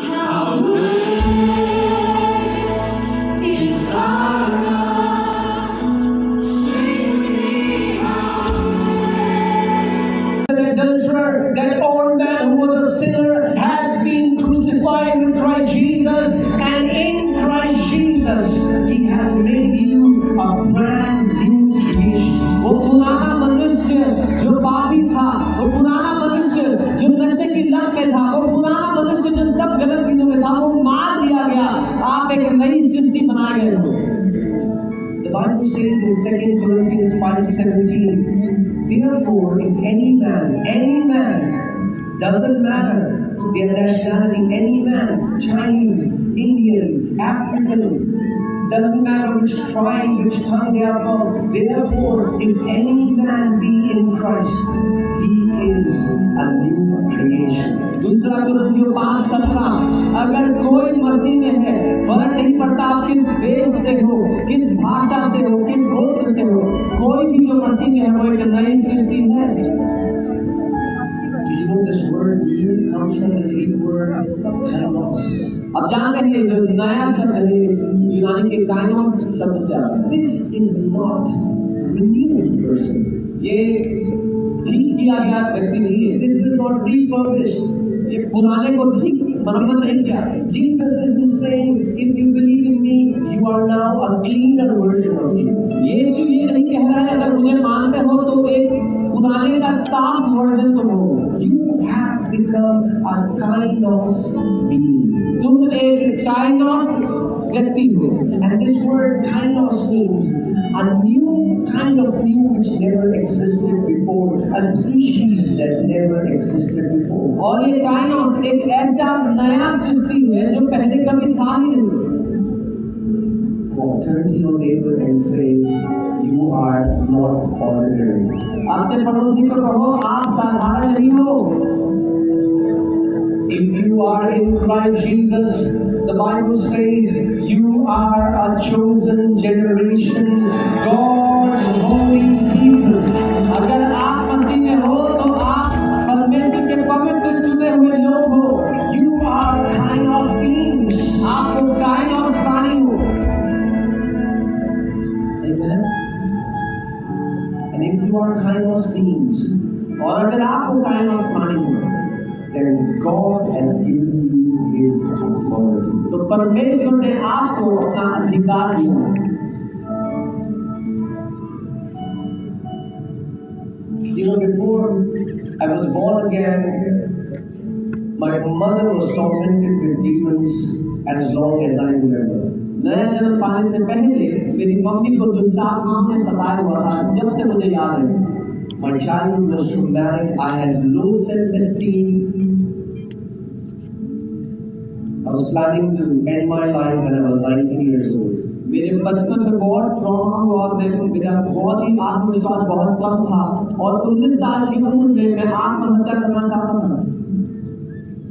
How great is our God. Sing with me, how An adulterer, that old man who was a sinner has been crucified with Christ Jesus, and in Christ Jesus He has made you a brand new creation. वो पुराना मनुष्य जो पापी था, वो पुराना मनुष्य जो नशे की लत में था, वो पुराना मनुष्य जो सब गलत चीजों में था, वो मार दिया गया। आप एक नई सृष्टि बनाए गए हो। The Bible says in 2 Corinthians 5:17, therefore, if any man, doesn't matter their nationality, any man, Chinese, Indian, African, doesn't matter which tribe, which tongue they are from, therefore, if any man be in Christ, he is a new creation. दूसरा कुरिन्थियों 5:17, अगर कोई मसीह में है, फर्क नहीं पड़ता आप किस देश से हो, किस भाषा से हो, किस गोत्र से हो, कोई भी जो मसीह में है वो एक नई सृष्टि है। Do you know this word new comes from the Greek word kainos? अब जानते हैं जो नया शब्द है यूनानी के kainos शब्द से आता है। This is not renewed person. ये ठीक किया गया व्यक्ति नहीं है। This is not refurbished. ये पुराने को ठीक मरम्मत नहीं किया। Jesus isn't saying if you believe in me, you are now a cleaner version of you. यीशु ये नहीं कह रहा है अगर मुझे मानते हो तो एक पुराने का साफ वर्जन तुम हो। You have become a kainos being. तुम एक kainos व्यक्ति हो। And this word kainos means a new kind of new which never existed before, a species that never existed before. और ये kainos एक ऐसा नया सृष्टि है जो पहले कभी था ही नहीं। Turn to your neighbor and say, you are not ordinary. आपके पड़ोसी को कहो आप साधारण नहीं हो। If you are in Christ Jesus, the Bible says you are a chosen generation, God's holy people. अगर आप मसीह में हो तो आप परमेश्वर के पवित्र चुने हुए लोग हो। You are kainos beings. आप तो kainos प्राणी हो। Amen. And if you are kainos beings, और अगर आप वो kainos प्राणी हो, then God has given you His authority. तो परमेश्वर ने आपको अपना अधिकार दिया। You know, before I was born again, my mother was tormented with demons as long as I remember. नया जन्म पाने से पहले मेरी मम्मी को दुष्टात्माओं ने सताया हुआ था जब से मुझे याद है। My childhood was traumatic. I had low self-esteem. I was planning to end my life when I was 19 years old. मेरे बचपन में बहुत ट्रॉमा हुआ और मेरा बहुत ही आत्मविश्वास बहुत कम था और 19 साल की उम्र में मैं आत्महत्या करना चाहता था।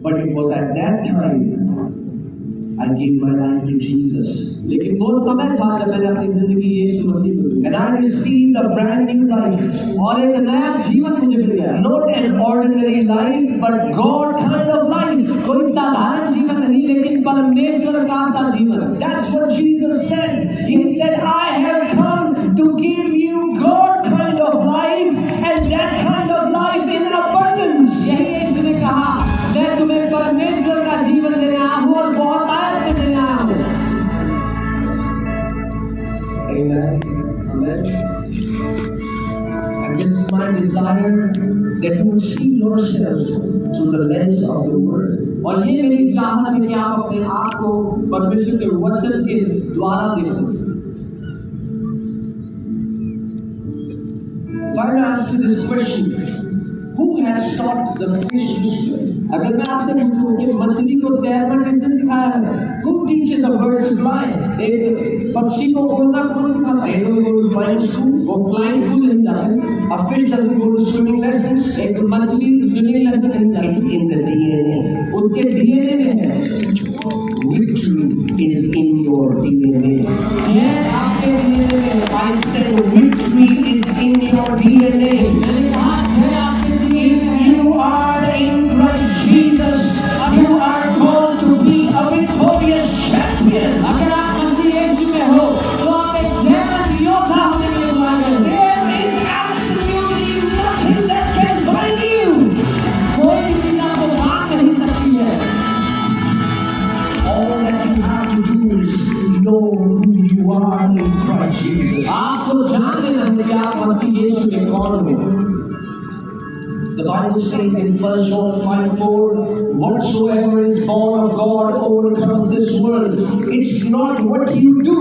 But it was at that time I gave my life to Jesus. लेकिन वो समय था जब मैंने अपनी जिंदगी यीशु मसीह को दी। And I received a brand new life. और एक नया जीवन मुझे मिल गया। Not an ordinary life, but God kind of life. कोई साधारण जीवन नहीं लेकिन परमेश्वर का सा जीवन। That's what Jesus said. He said, I have come to give you God kind of life and that kind of life in abundance. यही यीशु ने कहा, मैं तुम्हें परमेश्वर का जीवन देने आया हूँ और बहुत आयत में देने आया हूँ। Amen. Amen. And this is my desire that you will see yourselves through the lens of the Word. और ये मेरी चाहत है कि आप अपने आप को परमेश्वर के वचन के द्वारा देखो। If I ask you this question, who has taught the fish to swim? अगर मैं आपसे पूछूं कि मछली को तैरना किसने सिखाया है? Who teaches a bird to fly? एक पक्षी को उड़ना कौन सिखाता है? They go to flying school. वो flying school नहीं जाते। A fish doesn't go to swimming lessons. एक मछली swimming lesson नहीं जाती। It's in the DNA. उसके DNA में है। Victory is in your DNA. ये आपके DNA में है। I said victory is in your DNA. मैंने कहा है आपके DNA में। If you are in Christ Jesus, you are know who you are in Christ Jesus. आपको जान लेना है कि आप मसीह यीशु के कौन हो। The Bible says in 1 John 5:4, whatsoever is born of God overcomes this world. It's not what you do,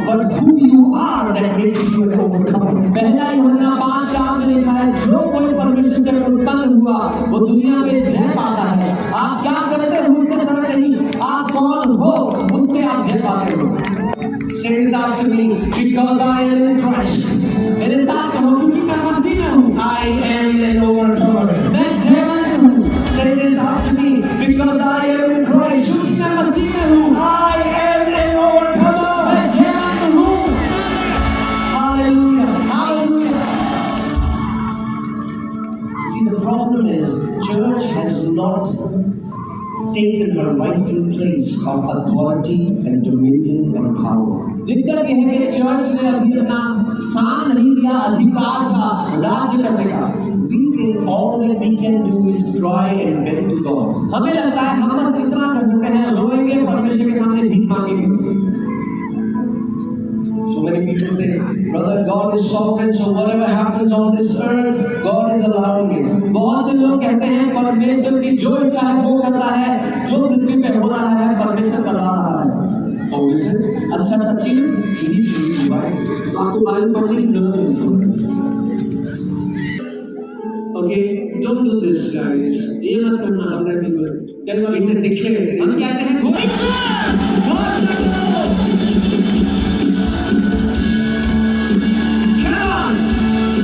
but who you are that makes you an overcomer. पहला यूहन्ना 5:4 में लिखा है, जो कोई परमेश्वर से उत्पन्न हुआ वो दुनिया में जय पाता है। आप क्या करते हो उससे फर्क नहीं, आप कौन हो उससे आप जय पाते हो। Say this after me, because I am in Christ. मेरे साथ कहो, क्योंकि मैं मसीह में हूँ, I am an overcomer. मैं जयवंत हूँ। Say this after me, because I am in Christ. क्योंकि मैं मसीह में हूँ, I am an overcomer. मैं जयवंत हूँ। Hallelujah. Hallelujah. See, the problem is, church has not taken her rightful place of authority and dominion and power. दिक्कत यह है कि चर्च ने अभी अपना स्थान नहीं दिया अधिकार का, राज्य करने का। All that we can do is cry and beg to God. हमें लगता है हम बस इतना कर सकते हैं, रोएंगे परमेश्वर के सामने भीख मांगेंगे। So many people say, brother, God is sovereign, so whatever happens on this earth, God is allowing it. बहुत से लोग कहते हैं परमेश्वर की जो इच्छा है वो करता है, जो पृथ्वी पे हो रहा है परमेश्वर करवा रहा है। Oh, is it? अच्छा सच्ची आपको मालूम पड़ने की जरूरत नहीं। Okay, don't do this, guys. ये मत करना। हम It's a declare. कहते हैं Come on!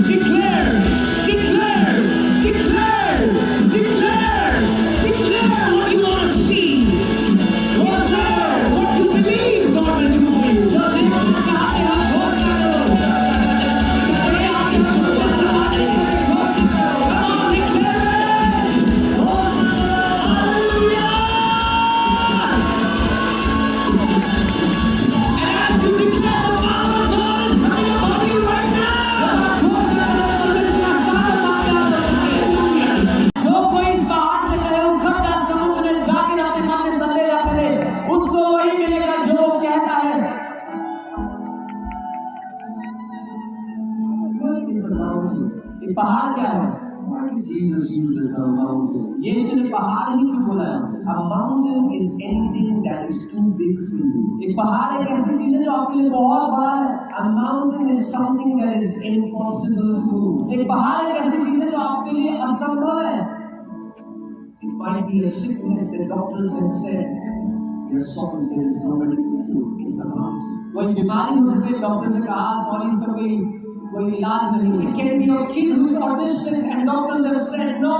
Declare! Declare! Declare! Declare! Declare what you want to see! Declare what you believe God will do for you! Come on, declare it! Hallelujah! And as you declare the power of God is coming upon you right now! जो कोई इस पहाड़ से कहे उखड़ जा, समुद्र में जाके जाते सामने चले जाते थे, उसको वही मिलेगा जो वो कहता है। What is a mountain? ये पहाड़ क्या है? Why did Jesus use the term mountain? ये इसने पहाड़ ही क्यों बोला है? A mountain is anything that is too big for you. एक पहाड़ एक ऐसी चीज है जो आपके लिए बहुत बड़ा है। A mountain is something that is impossible to move. एक पहाड़ एक ऐसी चीज है जो आपके लिए असंभव है। It might be a sickness that doctors have said, you're sorry, there is nobody to do. It's a mountain. कोई बीमारी हो उसमें डॉक्टर ने कहा सॉरी इसका कोई इलाज नहीं है। It can be a kid who's autistic and doctors have said, no,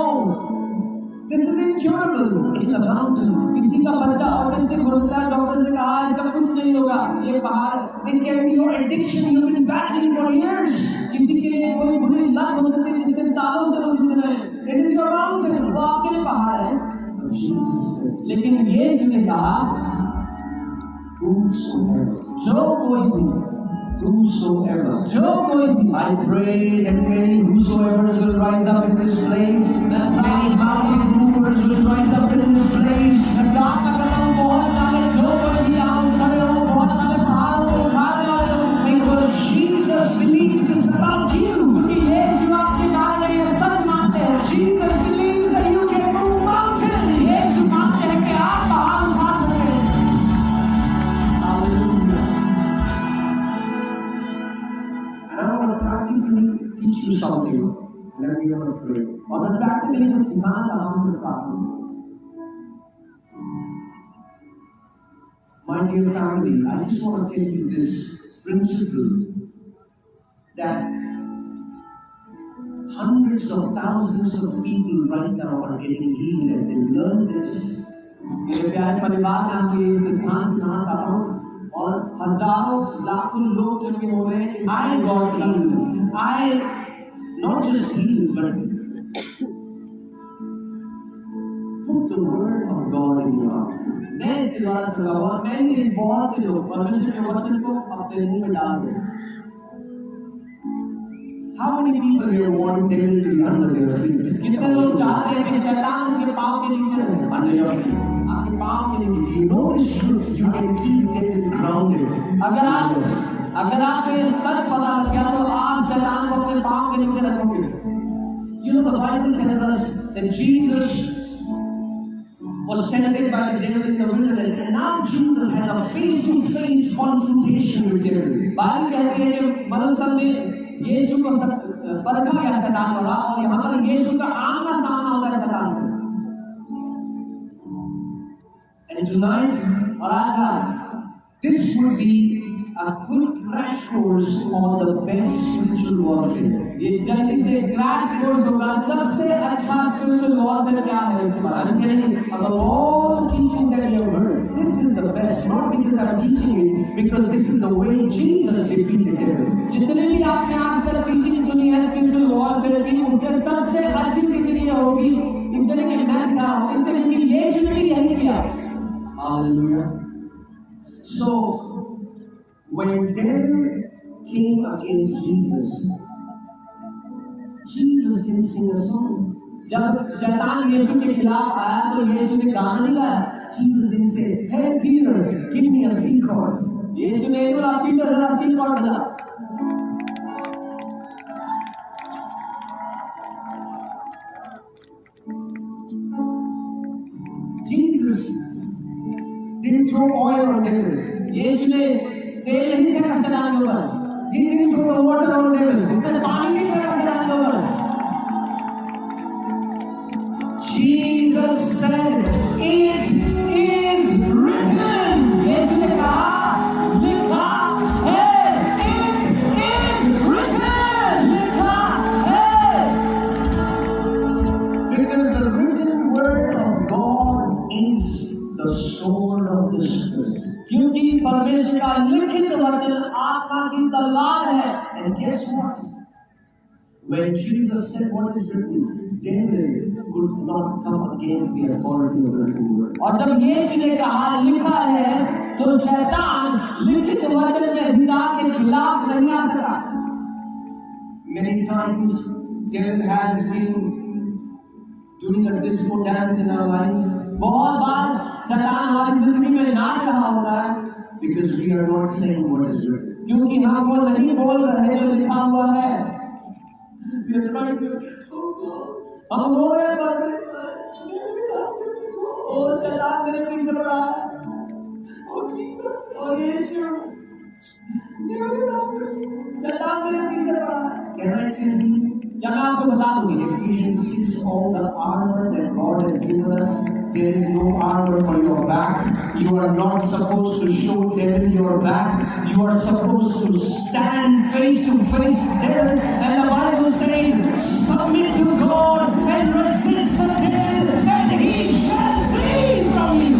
this is incurable. It's a mountain. किसी का बच्चा ऑटिस्टिक होता है, डॉक्टर ने कहा ऐसा कुछ नहीं होगा, ये पहाड़। It can be your addiction you've been battling for years. किसी के लिए कोई बुरी लत हो सकती है जिससे सालों से लोग जूझ रहे हैं, It is your mountain. वो आपके लिए पहाड़ है। But Jesus said, लेकिन ये इसने कहा whosoever, जो कोई भी, whosoever. जो कोई भी, I pray that many whosoever's will rise up in this place. Many mountain movers will rise up in this place. बहुत सारे जो कोई भी आओ खड़े हो, बहुत सारे पहाड़ों को उठाने वाले लोग, Because Jesus believes it's about you. क्योंकि ये जो आपके कहा गए ये सच मानते हैं। Jesus believes that you can move mountains. ये जो मानते हैं कि आप पहाड़ उठा सकते हैं। Hallelujah. And I want to practically teach you something. And then we're going to pray. और मैं प्रैक्टिकली कुछ सिखाना चाहता हूँ आपको। My dear family, I just want to tell you this principle that hundreds of thousands of people right now are getting healed as they learn this. मेरे प्यारे परिवार में आपको ये सिद्धांत सुनाना चाहता हूँ और हजारों लाखों लोग जो कि हो रहे हैं। I got healed. I not just healed, but put the word of God in your heart. मैं इसके द्वारा चला हुआ, मैंने बहुत से लोग परमेश्वर के वचन को अपने मुंह में डाल दिया। How many people here want devil to be under their feet? कितने लोग चाहते हैं कि शैतान के पाँव के नीचे रहे? Under your feet. आपके पाँव के नीचे। If you know this truth, you can keep them grounded. अगर आप ये सच पता लग गया तो आप शैतान को अपने पाँव के नीचे रखोगे। You know, the Bible tells us that Jesus was tempted by the devil in the wilderness, and now Jesus had a face-to-face confrontation with the devil. Bible कहती है कि मनुष्य में यीशु को परखा गया शैतान वाला, और यहाँ पर यीशु का आमना सामना होगा शैतान से। And tonight, और आज रात this would be a quick crash course on the best spiritual warfare. ये जल्दी से क्रैश कोर्स होगा, सबसे अच्छा स्पिरिचुअल वॉरफेयर क्या है इस बार। I'm telling you, of all teaching that you have heard, this is the best. Not because I'm teaching it, because this is the way Jesus defeated the devil. जितने भी आपने आज तक टीचिंग सुनी है स्पिरिचुअल वॉरफेयर की, उससे सबसे अच्छी टीचिंग ये होगी, इसलिए कि मैं क्या हूँ, इसलिए कि यीशु ने यही किया। Hallelujah. So, when devil came against Jesus, Jesus didn't sing a song. जब शैतान यीशु के खिलाफ आया तो यीशु ने गाना नहीं गाया। Jesus didn't say, "Hey Peter, give me a C chord." यीशु ने बोला पीटर जरा सी कॉर्ड ला। Jesus didn't throw oil on devil. यीशु ने तेल नहीं फेंका शैतान के ऊपर, He didn't throw the water on devil. उसने पानी नहीं फेंका शैतान के ऊपर। Jesus said, "It is written." यीशु ने कहा लिखा है, It is written. लिखा है। Because the written word of God is the sword of the Spirit. क्योंकि परमेश्वर का लिखित वचन आत्मा की तलवार है। And guess what? When Jesus said what is written, devil could not come against the authority of the written word. और जब यीशु ने कहा लिखा है तो शैतान लिखित वचन में अधिकार के खिलाफ नहीं आ सका। Many times, devil has been doing a disco dance in our life बहुत बार शैतान हमारी जिंदगी में नाच रहा होता है, because we are not saying what is written. क्योंकि हम वो नहीं बोल रहे जो लिखा हुआ है। We are trying to, oh God, हम रो रहे हैं परमेश्वर, ओ शैतान मेरे पीछे पड़ा है, oh Jesus, ओ यीशु शैतान मेरे पीछे पड़ा है। can I tell you? क्या मैं आपको बता दूं, Ephesians 6, all the armor that God has given us, there is no armor for your back. You are not supposed to show devil your back. You are supposed to stand face to face with devil. And the Bible says, submit to God and resist the devil, and he shall flee from you.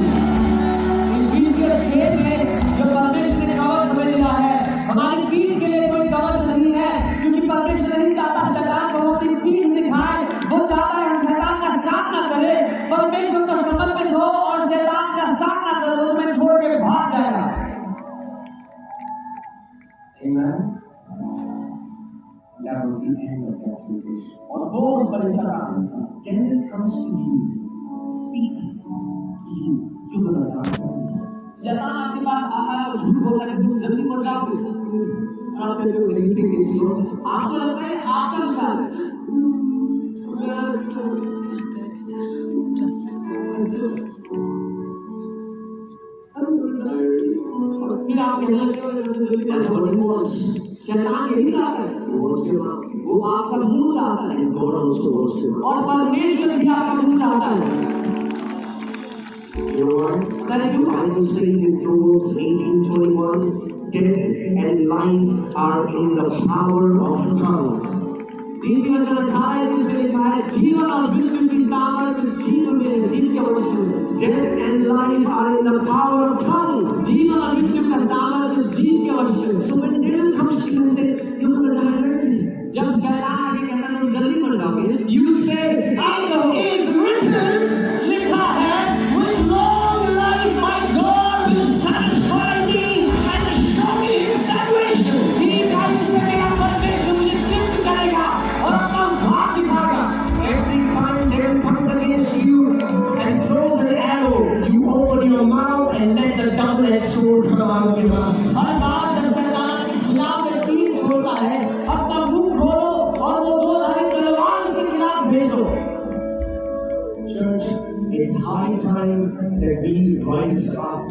Ephesians 6 में जो परमेश्वर ने कवच मिला है, हमारी पीठ के लिए कोई कवच नहीं है, क्योंकि परमेश्वर नहीं चाहता शैतान को अपनी पीठ दिखाए, वो चाहता है हम शैतान का सामना करें। परमेश्वर को समर्पित हो और शैतान का सामना करो, तुम्हें छोड़ के भाग जाएगा। Amen. That was the end of that temptation. और वो परेशान Devil comes to you, speaks to you, you're gonna die. शैतान आपके पास आता है और झूठ बोलता है कि तुम जल्दी मर जाओगे। आपको लगता है आपका विचार फिर आप That's what he wants. शैतान यही चाहता है, He wants your mouth. वो आपका मुंह चाहता है, And God also wants your mouth. और परमेश्वर भी आपका मुंह चाहता है। You know why? The Bible says in Proverbs 18:21, death and life are in the power of tongue. जीवन से लिखा है जीवन और मृत्यु की सामर्थ्य जीवन में, जीव के वश में। Death and life are in the power of tongue. जीवन और मृत्यु का सामर्थ्य जीव के वश में। So when devil comes to you and says, you're going to die early, जब शैतान आके कहता है तुम जल्दी मर जाओगे, you say, it is written, लिखा है with long life my God will satisfy me and show me his salvation। ठीक है, इससे मेरा परमेश्वर मुझे तृप्त करेगा और अपना भाग दिखाएगा। every time devil comes against you and throws an arrow, you open and let the double-edged sword come out of your mouth. हर बार जब शैतान के खिलाफ में तीर छोड़ता है, अपना मुंह खोलो और वो दो धारी तलवार उसके खिलाफ भेजो. Church, it's high time that we rise up.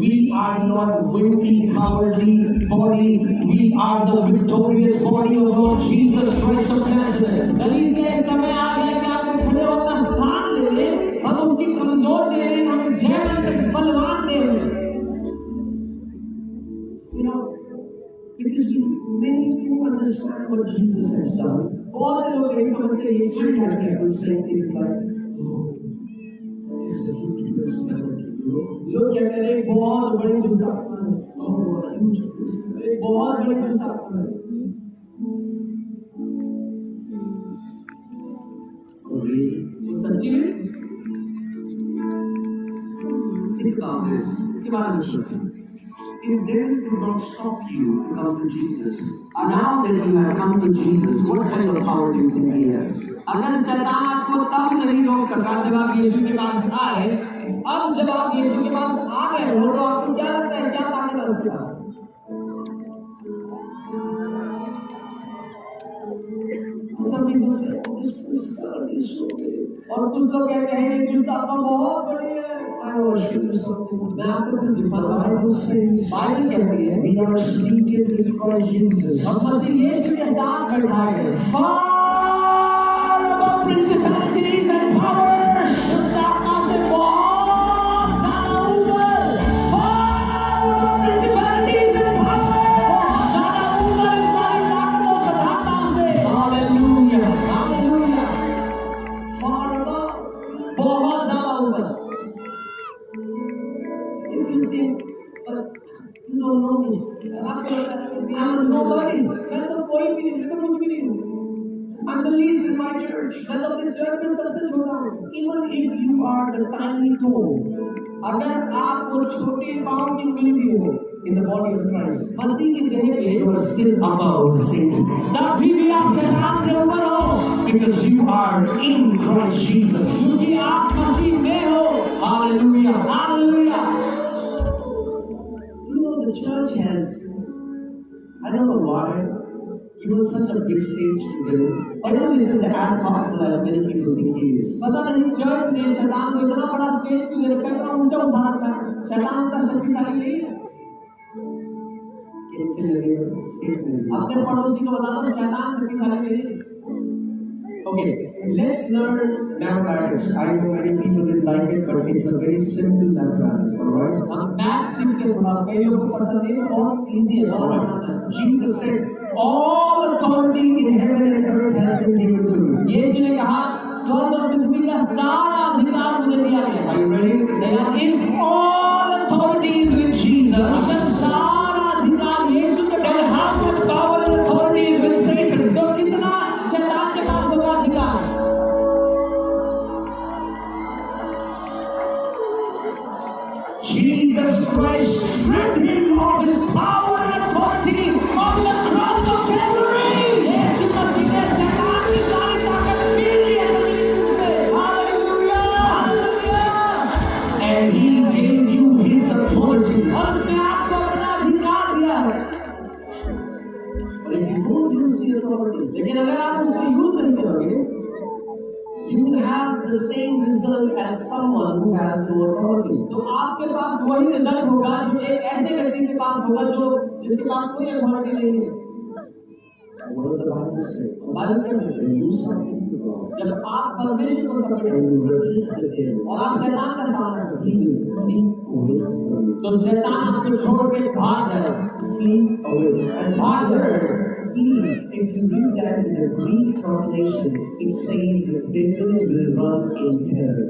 We are not wimpy, cowardly body. We are the victorious body of Lord Jesus Christ of Nazareth. गली से समय आ गया कि आप खड़े हो अपना स्थान ले लें. हम उसी कमजोर दे रहे हैं, हम जयवंत बलवान दे रहे हैं. You know, because many people understand what Jesus has done. बहुत से लोग यही समझते हैं यीशु I क्या hear किया. people say things like, "Oh, this is a huge personality." लोग कहते हैं बहुत बड़ी दुष्टता है. Oh, a huge personality. बहुत बड़ी दुष्टता है. Oh, really? तो सच्ची में Think about this. इसके बारे में सोचो. If David could not stop you to come to Jesus, and now that you have come to Jesus, what kind of power do you think he has? अगर शैतान आपको तब नहीं रोक सका जब आप यीशु के पास आए, अब जब आप यीशु के पास आ गए हो तो आपको क्या लगता है क्या ताकत है उसके पास? Some people say, "Oh, this personality is so big." और कुछ लोग कहते हैं कि दुष्टता बहुत बड़ी है. I want to show you something. मैं आपको कुछ The दिखाता हूँ. Bible says, बाइबल कहती है we are seated with Christ Jesus. हम मसीह यीशु के साथ बैठाए गए. Far above principalities and powers. दुष्टता से बहुत ज़्यादा ऊपर. Far above principalities and powers. ज़्यादा ऊपर इन सारी ताकतों सदाताओं से. Hallelujah. हालेलुया. Far above. बहुत ज़्यादा ऊपर. If you think, but you don't know me. आपको लगता है कि I'm nobody. मैं तो कोई भी नहीं, मैं तो कुछ भी नहीं हूँ. I'm the least in my church. मैं तो अपने चर्च में सबसे छोटा हूँ. Even if you are the tiny toe अगर आप वो छोटे पाँव की उंगली भी हो in the body of Christ, मसीह की देह में, you are still above Satan. तब भी आप शैतान से ऊपर हो, Because you are in Christ Jesus. क्योंकि आप मसीह में हो. Hallelujah. Hallelujah. You know, the church has, I don't know why, given such a big stage to them. But it isn't as powerful as many people think it is. पता नहीं church ने शैतान को इतना बड़ा स्टेज क्यों दे रखा है, इतना ऊंचा उठा रखा है. शैतान का शक्तिशाली नहीं है. Can tell you, Satan is not. अपने पड़ोसी को बता दो शैतान शक्तिशाली नहीं है. Okay, let's learn mathematics. I know many people didn't like it, but it's a very simple mathematics, alright? हम मैथ सीख के थोड़ा कई लोगों को पसंद नहीं, बहुत इजी है, बहुत आसान है. Jesus said, all authority in heaven and earth has been given to me. यीशु ने कहा स्वर्ग और पृथ्वी का सारा अधिकार मुझे दिया गया Are है. you ready? If all authority is with Jesus, अगर सारा अधिकार यीशु के then pass how much power and authority is with Satan? तो कितना शैतान के पास होगा अधिकार? Jesus Christ stripped him of his power and authority on the cross of Calvary. यीशु मसीह ने शैतान की सारी ताकत छीन ली है जमीन से. Hallelujah. Hallelujah. And he gave you his authority. और उसने आपको अपना अधिकार दिया है. But if you don't use the authority, लेकिन अगर आप उसका यूज नहीं करोगे you will have the same result as someone who has no authority. तो आपके पास वही रिजल्ट होगा जो एक ऐसे व्यक्ति के पास होगा जो जिसके पास कोई अथॉरिटी नहीं है. What does the Bible say? Bible क्या कहती है? When you submit to God जब आप परमेश्वर को submit and you resist the devil, और आप शैतान का सामना करो he will flee away from you. तो शैतान आपको छोड़ के भाग जाएगा. Flee away. And that word, flee, if you read that in the Greek translation, it says devil will run in terror.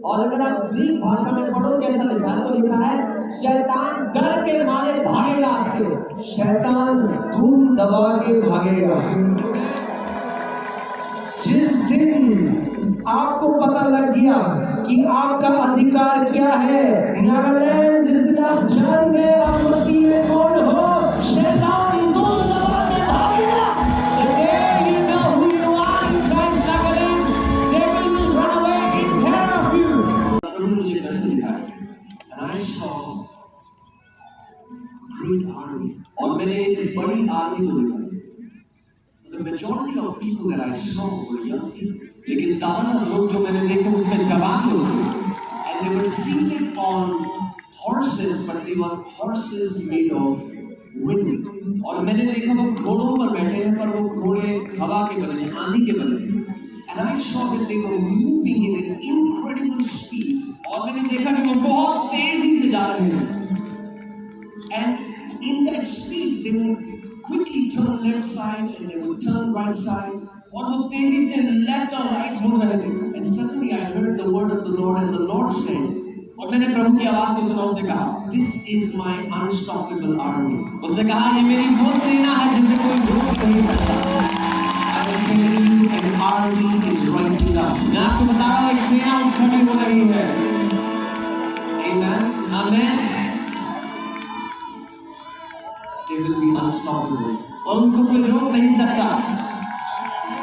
और अगर आप ग्रीक भाषा में पढ़ो कैसा लिखा है तो लिखा है शैतान डर के मारे भागेगा आपसे. शैतान धूम दबा के भागेगा. जिस दिन आपको पता लग गया कि आपका अधिकार क्या है, नागालैंड जिस आप जान गए आप मसीह में कौन हो, शैतान धूम दबा के भागेगा. The day you know who you are in Christ, Nagaland, they will run away in terror of you. मुझे कैसे दिखा, and I saw saw great army. और मैंने एक बड़ी आर्मी को देखा। The majority of people that I saw were young people. लेकिन ज्यादातर लोग जो मैंने देखे उसमें जवान लोग थे। And they were seated on horses, but they were horses made of wind. और मैंने देखा वो घोड़ों पर बैठे हैं, पर वो घोड़े हवा के बने हैं, आंधी के बने हैं। And I saw that they were moving in an incredible speed. और मैंने देखा कि वो बहुत तेजी से जा रहे हैं। And in that speed, they would quickly turn left side and they would turn right side. और वो तेजी से लेफ्ट और राइट मुड़ रहे थे। And suddenly I heard the word of the Lord, and the Lord said, और मैंने प्रभु की आवाज को सुना, उसने कहा, "This is my unstoppable army." उसने कहा ये मेरी वो सेना है जिसे कोई रोक नहीं सकता। I am telling you, an army is rising up. मैं आपको बता रहा हूँ एक सेना उठ खड़ी हो रही है। Amen. आमीन। They will be unstoppable, और उनको कोई रोक नहीं सकता।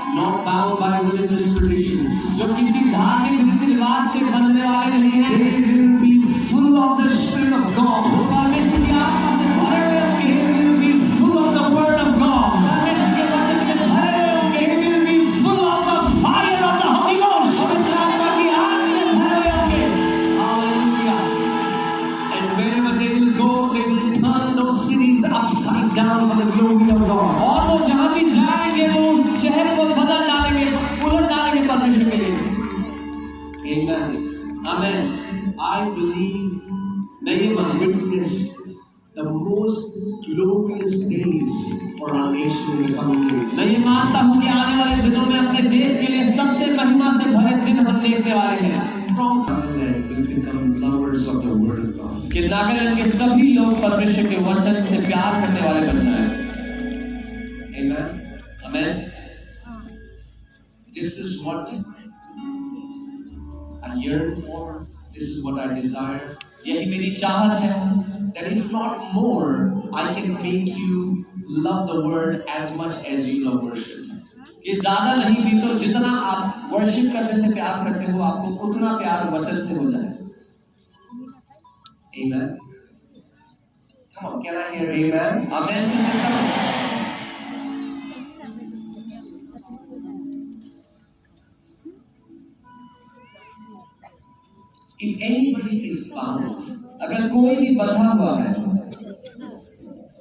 not bound by religious traditions. जो किसी धार्मिक रीति रिवाज से बंधने वाले नहीं हैं। They will be full of the Spirit of God. वो परमेश्वर की आत्मा से भरे हुए होंगे। They will be full of the Word of God. परमेश्वर के वचन से भरे हुए होंगे। They will be full of the fire of the Holy Ghost. पवित्र आत्मा की आग से भरे हुए होंगे। Hallelujah. And wherever they will go, they will turn those cities upside down for the glory of God. और वो जहाँ भी जाएंगे वो उस शहर को बदल डालेंगे, उलट डालेंगे परमेश्वर के लिए। Amen. आमीन। I believe मैं ये I मानता हूँ witnessed the most glorious days for our nation in the coming days. मैं ये मानता हूँ कि आने वाले दिनों में अपने देश के लिए सबसे महिमा से भरे दिन हम देखने वाले हैं। From Nagaland will become lovers of the Word of God. कि नागालैंड के सभी लोग परमेश्वर के वचन से प्यार करने वाले बन जाएं। Amen. आमीन। This is what I yearn for. This is what I desire. यही मेरी चाहत है That if not more, I can make you love the Word as much as you love worship. कि ज्यादा नहीं भी तो जितना आप वर्शिप करने से प्यार करते हो आपको उतना प्यार वचन से हो जाए। Amen. Come on, can I hear amen? आमीन। If anybody is bound, अगर कोई भी बंधा हुआ है,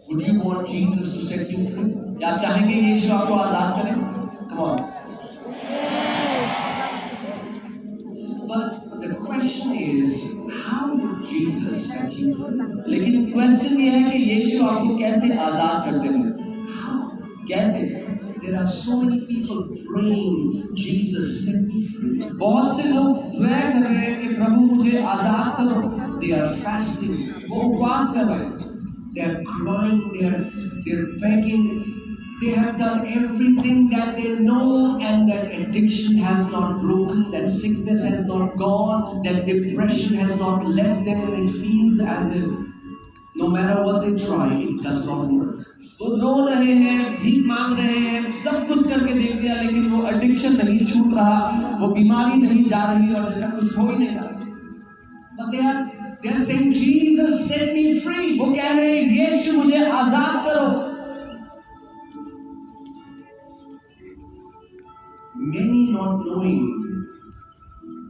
would you want Jesus to set you free? क्या आप चाहेंगे यीशु आपको आजाद करे? Come on। But the question is, how would Jesus set you free? लेकिन क्वेश्चन ये है कि यीशु आपको कैसे आजाद करते हैं? How? कैसे? There are so many people praying, Jesus set me free. बहुत से लोग दुआ कर रहे हैं कि प्रभु मुझे आजाद करो। They are fasting, वो उपवास कर रहे हैं, they are crying, they're begging. They have done everything that they know, and that addiction has not broken, that sickness has not gone, that depression has not left them, and it feels as if no matter what they try, it does not work. वो रो रहे हैं, भीख मांग रहे हैं, सब कुछ करके देख लिया लेकिन वो एडिक्शन नहीं छूट रहा, वो बीमारी नहीं जा रही और ऐसा कुछ हो ही नहीं रहा। But they are saying, Jesus set me free. वो कह रहे हैं यीशु मुझे आजाद करो। Many not knowing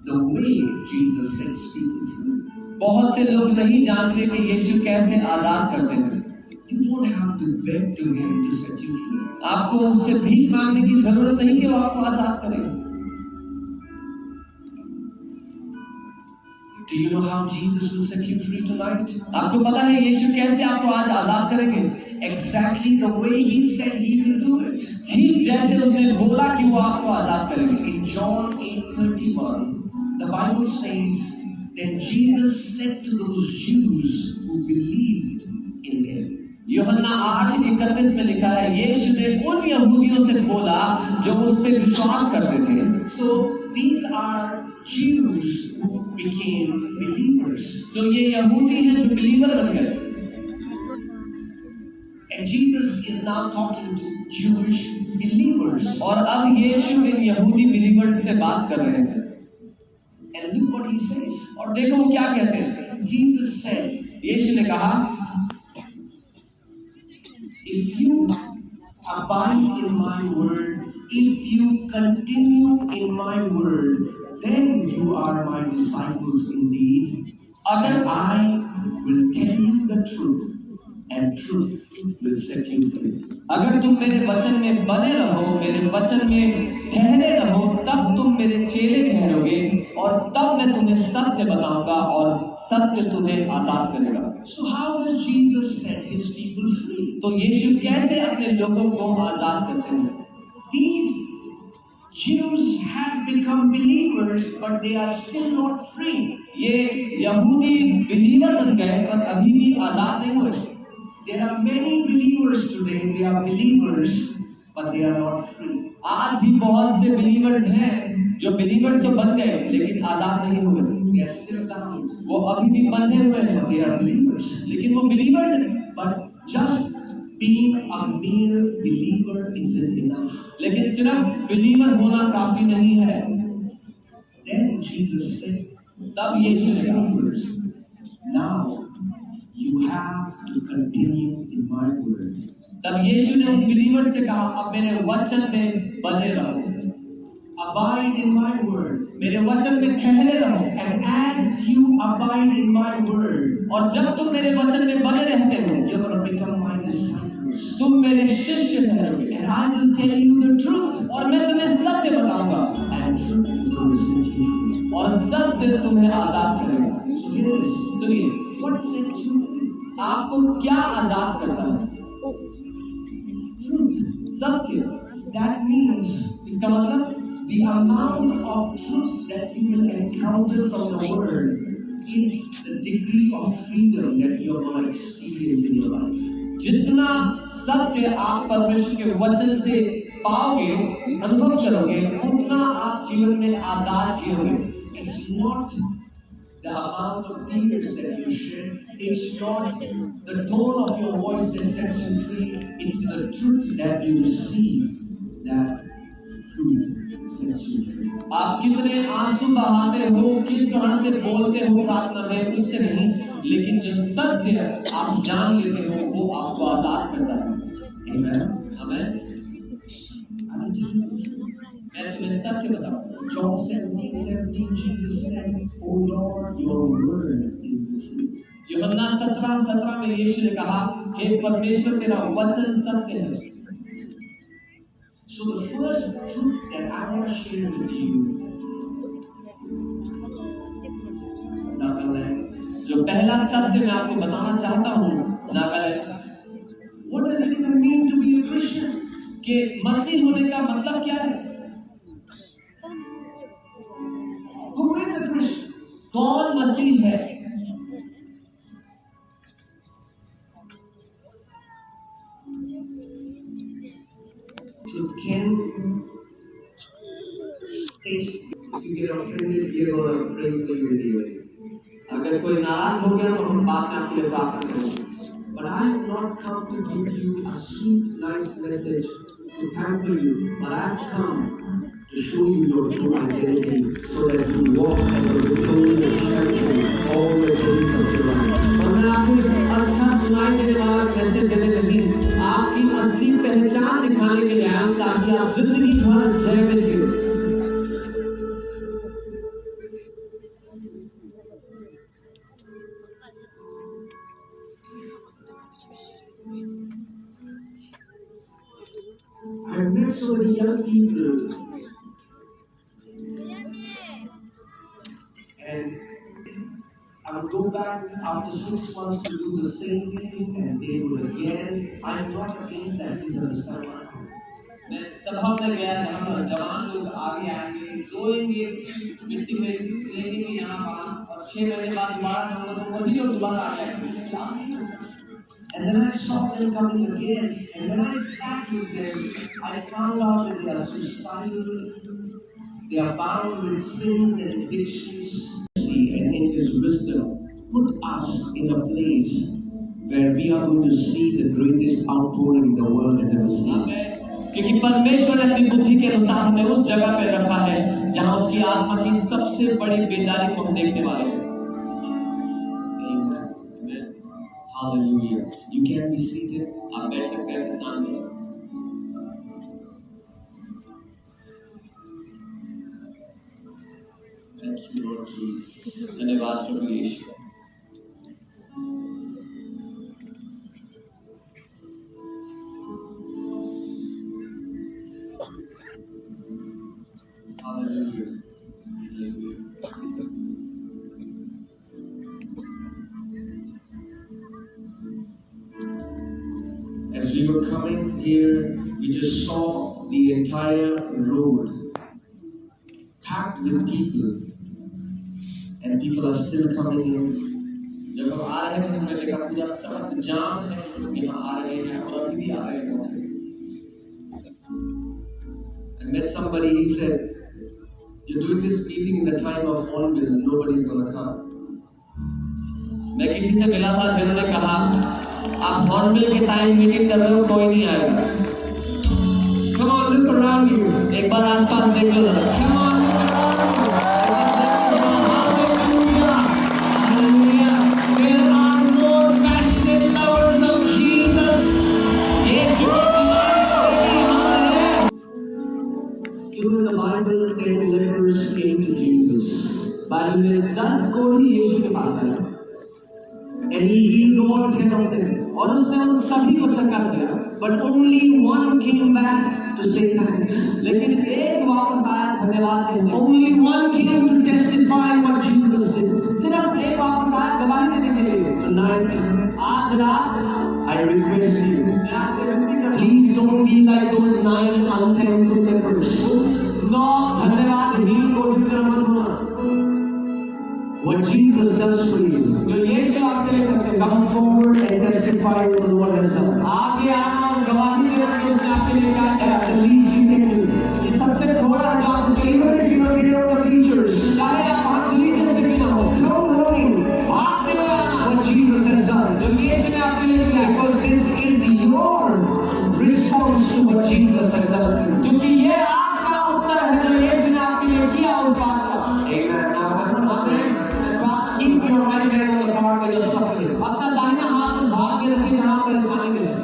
the way Jesus sets people free. बहुत से लोग नहीं जानते कि यीशु कैसे आजाद करते हैं। You don't have to beg to Him to set you free. आपको उससे भीख मांगने की जरूरत नहीं कि वो आपको आजाद करे। Do you know how Jesus will set you free tonight? आपको पता है यीशु कैसे आपको आज आजाद करेंगे? Exactly the way He said He will do it. ठीक जैसे उसने बोला कि वो आपको आजाद करेंगे। In John 8:31, the Bible says, then Jesus said to those Jews who believed in Him. यूहन्ना 8:31 में लिखा है यीशु ने उन यहूदियों से बोला जो उस पर विश्वास करते थे। So these are Jews who became believers. तो ये यहूदी हैं जो बिलीवर बन गए। And Jesus is now talking to Jewish believers. और अब यीशु इन यहूदी बिलीवर्स से बात कर रहे हैं। And look what He says. और देखो वो क्या कहते हैं। Jesus said, यीशु ने कहा, if you abide in my word, if you continue in my word, then you are my disciples indeed. And I will tell you the truth, and truth will set you free. अगर तुम मेरे वचन में बने रहो, मेरे वचन में ठहरे रहो, तब तुम मेरे चेले ठहरोगे और तब मैं तुम्हें सत्य बताऊंगा और सत्य तुम्हें आजाद करेगा। So how does Jesus set his people free? तो यीशु कैसे अपने लोगों को आजाद करते हैं? These Jews have become believers, but they are still not free. ये यहूदी बिलीवर बन गए पर अभी भी आजाद नहीं हुए। There are many believers today, they are believers, but they are not free. आज भी बहुत से बिलीवर्स हैं जो बिलीवर्स तो बन गए लेकिन आजाद नहीं हुए। They are still bound. वो अभी भी बंधे हुए हैं, They are believers. लेकिन वो बिलीवर्स हैं। But just being a mere believer isn't enough. लेकिन सिर्फ बिलीवर होना काफी नहीं है। Then Jesus said, तब यीशु ने कहा, believers, now you have to continue in my word. तब यीशु ने उन बिलीवर से कहा, अब मेरे वचन में बने रहो, Abide in my word. मेरे वचन में ठहरे रहो। And as you abide in my word, और जब तुम मेरे वचन में बने रहते हो, you're going to become my disciples. तुम मेरे शिष्य ठहरोगे And I will tell you the truth. और मैं तुम्हें सत्य बताऊंगा And truth is going to set you free. और सत्य तुम्हें आजाद करेगा। So here is, सुनिए, what sets you free? आपको क्या आजाद करता है? Truth. सत्य। That means इसका मतलब the amount of truth that you will encounter from the word is the degree of freedom that you are going to experience in your life. जितना सत्य आप परमेश्वर के वचन से पाओगे, अनुभव करोगे, उतना आप जीवन में आजाद जियोगे। It's not the amount of tears that you shed. It's not the tone of your voice that sets you free. It's the truth that you receive that truth sets you free. आप कितने आंसू बहाते हो, किस तरह से बोलते हो प्रार्थना में, उससे नहीं, लेकिन जो सत्य आप जान लेते हो वो आपको आजाद करता है। Amen. आमेन। मैं तुम्हें सत्य बताऊं। John 17:17, Jesus said, "O Lord, your word is the truth." यूहन्ना 17:17 में यीशु ने कहा, हे परमेश्वर तेरा वचन सत्य है। So the first truth that I want to share with you, Nagaland, जो पहला सत्य मैं आपको बताना चाहता हूँ, Nagaland, what does it even mean to be a Christian? कि मसीह होने का मतलब क्या है? Who is a Christian? कौन मसीह है? Truth can taste. If you get offended, we are going to pray for you anyway. अगर कोई नाराज हो गया तो हम बात में आपके लिए प्रार्थना करेंगे। But I have not come to give you a sweet, nice message to pamper you, but I have come to show you your true identity so that you walk as a victorious champion all the days of your life. और मैं आपको एक अच्छा सुनाई देने वाला message देने लगी, आपकी असली पहचान दिखाने के लिए आया हूं, ताकि आप जिंदगी भर जय में जियो। I have met so many young people, and I would go back after 6 months to do the same thing, and they would again. I am not against that. Please understand what I'm saying. मैं सभा में गया जहाँ पर जवान लोग आगे आएंगे, रोएंगे, मिट्टी में लेंगे यहाँ वहाँ, और 6 महीने बाद दोबारा हम लोग वही और दोबारा आ जाएंगे। And then I saw them coming again, and when I sat with them, I found out that they are suicidal, they are bound with sins and addictions. And in His wisdom, put us in a place where we are going to see the greatest outpouring the world has ever seen. क्योंकि परमेश्वर ने अपनी बुद्धि के अनुसार हमें उस जगह पे रखा है जहाँ उसकी आत्मा की सबसे बड़ी बेदारी को हम देखने वाले हैं। Amen. Hallelujah. You can be seated. आप बैठ सकते हैं स्थान पर. Thank you, Lord Jesus. धन्यवाद प्रभु यीशु. Hallelujah. Hallelujah. As we were coming here, we just saw the entire road packed with people, and people are still coming in. जब हम आ रहे थे हमने देखा पूरा सड़क जाम है, लोग यहाँ आ रहे हैं और अभी भी आ रहे हैं. I met somebody, he said, "You're doing this meeting in the time of Hornbill, nobody's gonna come." मैं किसी से मिला था जिन्होंने कहा आप हॉर्नबिल के टाइम मीटिंग कर रहे हो, कोई नहीं आएगा. Come on, look around you. एक बार आसपास देख लो. Come on, look around you. Hallelujah. Hallelujah. There are more passionate lovers of Jesus. यीशु के क्योंकि the Bible 10 lepers came to Jesus. Bible में 10 कोढ़ी यीशु के पास आए. And he healed all 10 of them. और उसने उन सभी को चंगा किया. But only one came back to say thanks. लेकिन एक वापस आया धन्यवाद देने. Only one came to testify what Jesus did. सिर्फ एक वापस आया गवाही देने के लिए. Tonight, आज रात, I request you, please don't be like those 9 unthankful lepers. No, धन्यवाद हीन को भी मत होना. What Jesus does for you, जो यीशु आपके लिए करते हैं, come forward and testify what the Lord has done. आगे आना और गवाही देना कि उसने आपके लिए क्या किया. That's the least you can do. ये सबसे थोड़ा जो आप even if you don't know the teachers, चाहे आप वहाँ टीचर से भी ना हो, come running, भागते हुए आना what Jesus has done. जो यीशु ने आपके लिए किया, because this is your response to what Jesus has done. क्योंकि ये आपका उत्तर है जो यीशु ने आपके लिए किया उस बात का. Amen. Keep your right hand on the heart when you're suffering. अपना दाहिना हाथ में भाग के रखिए जहाँ परेशानी में.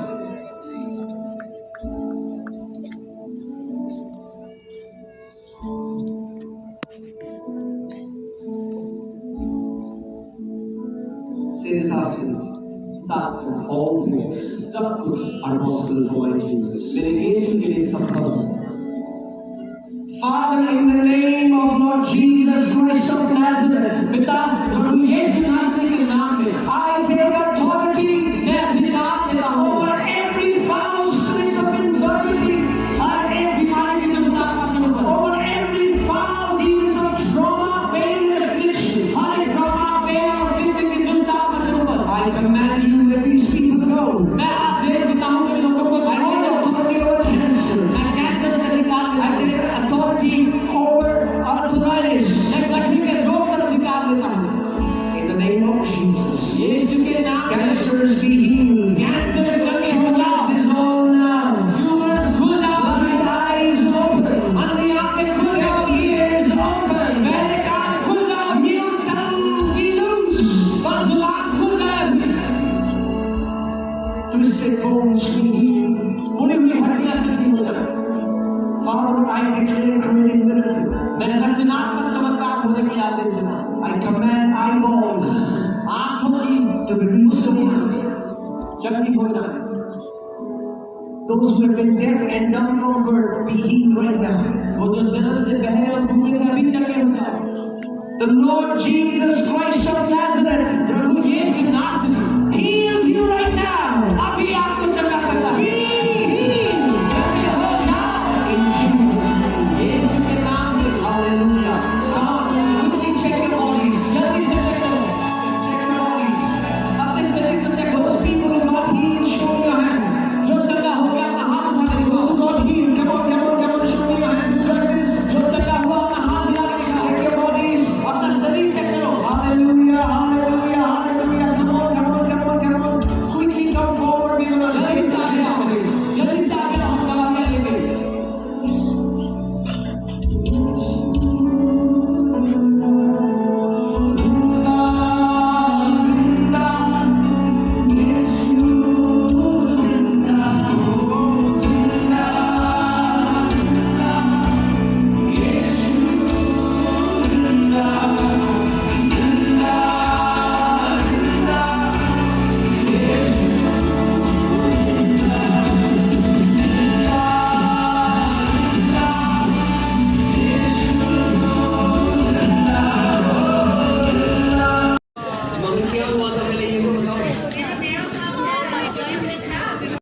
Say this after me. All things, सब कुछ are possible for my Jesus. मेरे यीशु के लिए सब कुछ. Father, in the name of Lord Jesus Christ of Nazareth, पिता प्रभु यीशु नासरी के नाम में, I take authority, मैं अधिकार देता हूँ over every foul spirit of infirmity, हर एक बीमारी की दुष्टता के ऊपर, over every foul demons of trauma, pain, and affliction, हर एक trauma, pain और affliction की दुष्टता के ऊपर. I command you let these people go. मैं आदेश देता हूँ कि लोगों को छोड़ दो. authority over cancer. मैं कैंसर से निकाल देता हूँ. authority over arthritis. मैं गठरी के रोग पर निकाल देता हूँ. In the name of Jesus. यीशु के नाम में cancers be healed. कैंसर सभी हो जाओ. Dissolve now. Tumors खुल जाओ. Blind eyes open. अंधी आंखें खुल जाओ. Ears open. मेरे कान खुल जाओ. Mute tongue be loose. और जुबान खुल जाए. Twisted bones be healed. मुड़ी हुई हड्डियां सीधी हो जाए. Father, I declare creating miracle. मैं रचनात्मक चमत्कार होने की आदेश देता हूं. I command eyeballs, आंखों की to be restored, शक्ति हो जाए. Those who have been deaf and dumb from birth be healed right now. वो जो जन्म से बहरे और गूंगे थे अभी चंगे हो जाए. The Lord Jesus Christ of Nazareth, Prabhu Yeshu